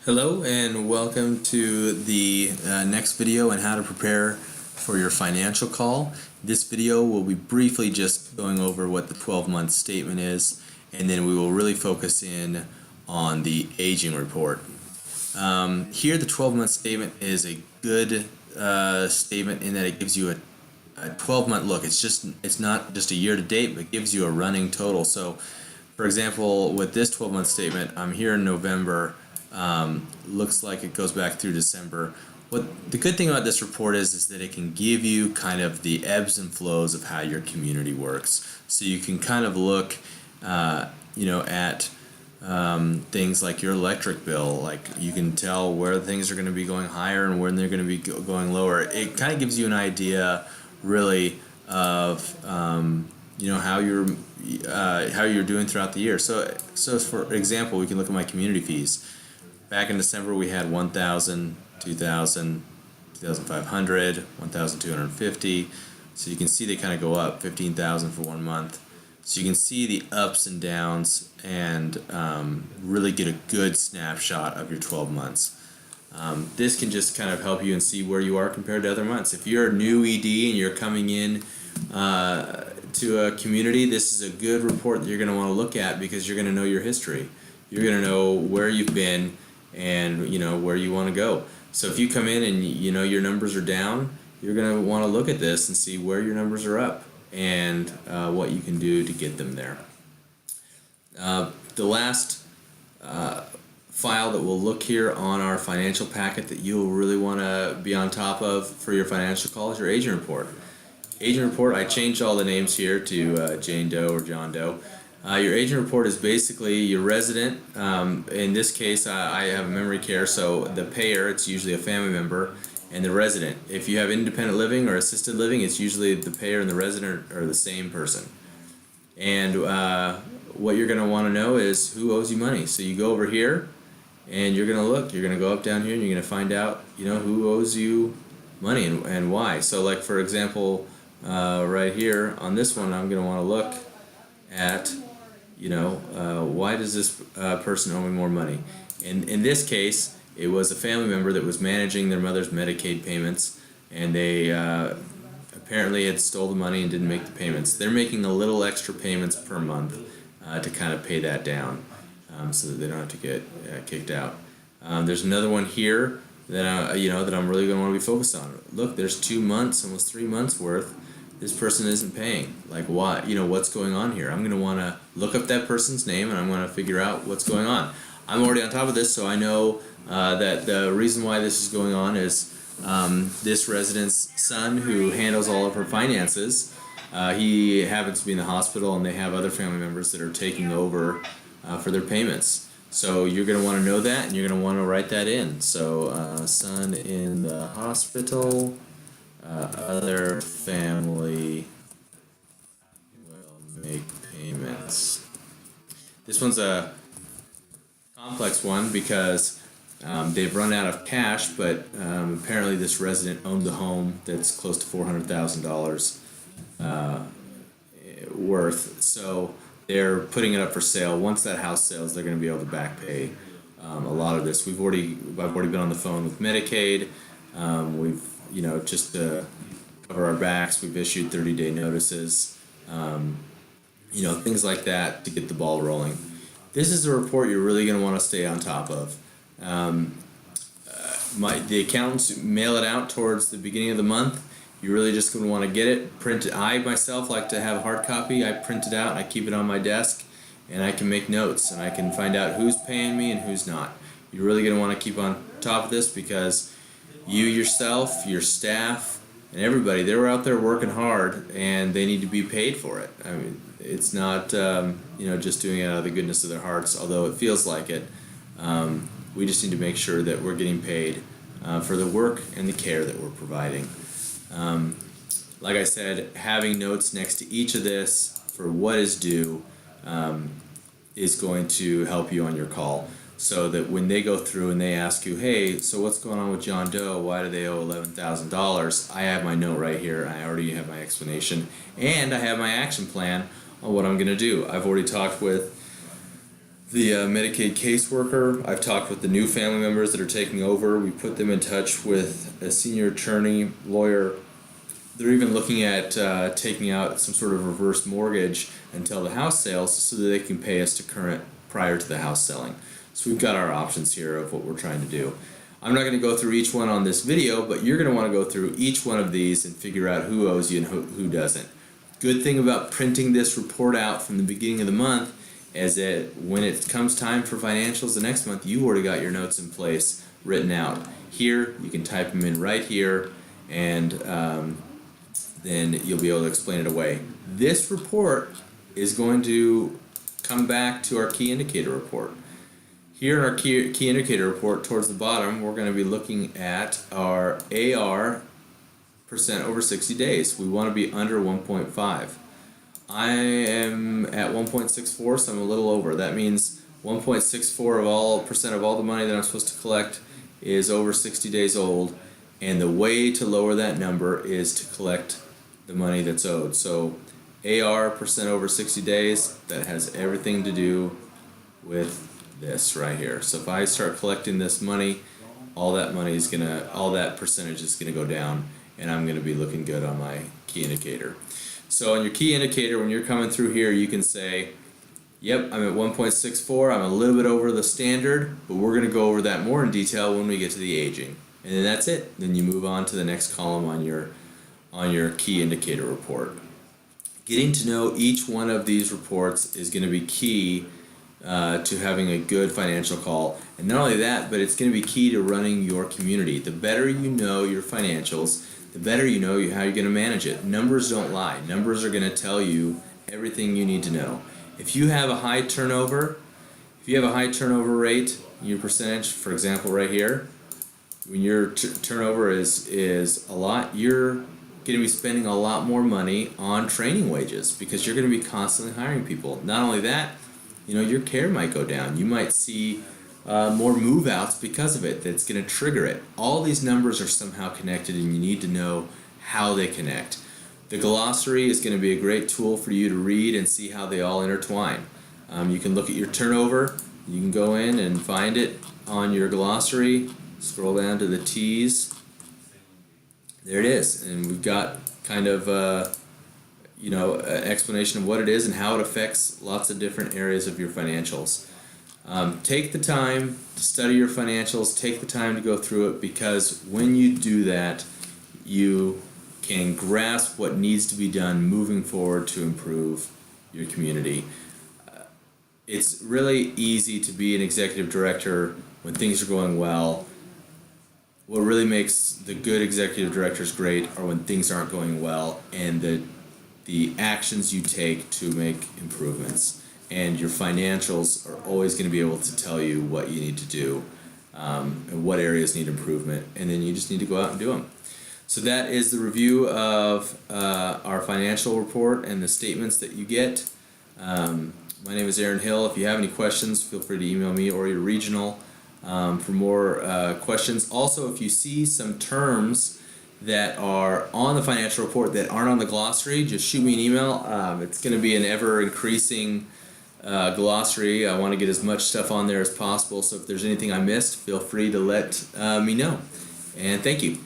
Hello and welcome to the next video on how to prepare for your financial call. This video will be briefly just going over what the 12-month statement is, and then we will really focus in on the aging report. Here the 12-month statement is a good statement in that it gives you a 12-month look. It's not just a year to date, but it gives you a running total. So for example, with this 12-month statement, I'm here in November. Looks like it goes back through December. What the good thing about this report is that it can give you kind of the ebbs and flows of how your community works. So you can kind of look, at things like your electric bill. Like you can tell where things are going to be going higher and when they're going to be going lower. It kind of gives you an idea, really, of how you're doing throughout the year. So for example, we can look at my community fees. Back in December, we had 1,000, 2,000, 2,500, 1,250. So you can see they kind of go up, 15,000 for 1 month. So you can see the ups and downs and really get a good snapshot of your 12 months. This can just kind of help you and see where you are compared to other months. If you're a new ED and you're coming in to a community, this is a good report that you're going to want to look at because you're going to know your history. You're going to know where you've been and where you want to go. So if you come in and your numbers are down, you're going to want to look at this and see where your numbers are up and what you can do to get them there. The last file that we'll look here on our financial packet that you'll really want to be on top of for your financial call is your aging report. Aging report, I changed all the names here to Jane Doe or John Doe. Your aging report is basically your resident. In this case, I have memory care, so the payer, it's usually a family member, and the resident. If you have independent living or assisted living, it's usually the payer and the resident are the same person. And what you're going to want to know is who owes you money. So you go over here, and you're going to look. You're going to go up down here, and you're going to find out, who owes you money and why. So, like for example, right here on this one, I'm going to want to look at why does this person owe me more money? In this case, it was a family member that was managing their mother's Medicaid payments, and they apparently had stole the money and didn't make the payments. They're making a little extra payments per month to kind of pay that down so that they don't have to get kicked out. There's another one here that that I'm really going to want to be focused on. Look, there's 2 months, almost 3 months worth. This person isn't paying. Like, why? What's going on here? I'm going to want to look up that person's name and I'm going to figure out what's going on. I'm already on top of this, so I know that the reason why this is going on is this resident's son, who handles all of her finances, he happens to be in the hospital and they have other family members that are taking over for their payments. So you're going to want to know that and you're going to want to write that in. So son in the hospital. Other family will make payments. This one's a complex one because they've run out of cash, but apparently this resident owned the home that's close to $400,000 worth. So they're putting it up for sale. Once that house sells, they're going to be able to back pay a lot of this. I've already been on the phone with Medicaid. We've just to cover our backs, we've issued 30-day notices, things like that to get the ball rolling. This is a report you're really going to want to stay on top of. The accountants mail it out towards the beginning of the month. You're really just going to want to get it, print it. I myself like to have a hard copy. I print it out and I keep it on my desk, and I can make notes and I can find out who's paying me and who's not. You're really going to want to keep on top of this because you yourself, your staff, and everybody, they were out there working hard and they need to be paid for it. I mean, it's not, just doing it out of the goodness of their hearts, although it feels like it. We just need to make sure that we're getting paid for the work and the care that we're providing. Like I said, having notes next to each of this for what is due is going to help you on your call. So that when they go through and they ask you, hey, so what's going on with John Doe? Why do they owe $11,000? I have my note right here. I already have my explanation. And I have my action plan on what I'm going to do. I've already talked with the Medicaid caseworker. I've talked with the new family members that are taking over. We put them in touch with a senior attorney, lawyer. They're even looking at taking out some sort of reverse mortgage until the house sells so that they can pay us to current prior to the house selling. So we've got our options here of what we're trying to do. I'm not going to go through each one on this video, but you're going to want to go through each one of these and figure out who owes you and who doesn't. Good thing about printing this report out from the beginning of the month is that when it comes time for financials the next month, you've already got your notes in place written out. Here, you can type them in right here, and then you'll be able to explain it away. This report is going to come back to our key indicator report. Here in our key indicator report, towards the bottom, we're going to be looking at our AR percent over 60 days. We want to be under 1.5. I am at 1.64, so I'm a little over. That means 1.64 of all percent of all the money that I'm supposed to collect is over 60 days old, and the way to lower that number is to collect the money that's owed. So AR percent over 60 days, that has everything to do with this right here. So if I start collecting this money, all that percentage is gonna go down, and I'm gonna be looking good on my key indicator. So on your key indicator, when you're coming through here, you can say, yep, I'm at 1.64, I'm a little bit over the standard, but we're gonna go over that more in detail when we get to the aging. And then that's it. Then you move on to the next column on your key indicator report. Getting to know each one of these reports is gonna be key to having a good financial call. And not only that, but it's going to be key to running your community. The better you know your financials, the better you know how you're going to manage it. Numbers don't lie. Numbers are going to tell you everything you need to know. If you have a high turnover rate, your percentage, for example, right here, when your turnover is a lot, you're going to be spending a lot more money on training wages because you're going to be constantly hiring people. Not only that, your care might go down. You might see more move-outs because of it. That's going to trigger it. All these numbers are somehow connected, and you need to know how they connect. The glossary is going to be a great tool for you to read and see how they all intertwine. You can look at your turnover. You can go in and find it on your glossary. Scroll down to the T's. There it is, and we've got kind of an explanation of what it is and how it affects lots of different areas of your financials. Take the time to study your financials, take the time to go through it, because when you do that, you can grasp what needs to be done moving forward to improve your community. It's really easy to be an executive director when things are going well. What really makes the good executive directors great are when things aren't going well, and the actions you take to make improvements. And your financials are always going to be able to tell you what you need to do and what areas need improvement, and then you just need to go out and do them. So that is the review of our financial report and the statements that you get. My name is Aaron Hill. If you have any questions, feel free to email me or your regional for more questions. Also, if you see some terms that are on the financial report that aren't on the glossary, just shoot me an email. It's going to be an ever-increasing glossary. I want to get as much stuff on there as possible, so if there's anything I missed, feel free to let me know. And thank you.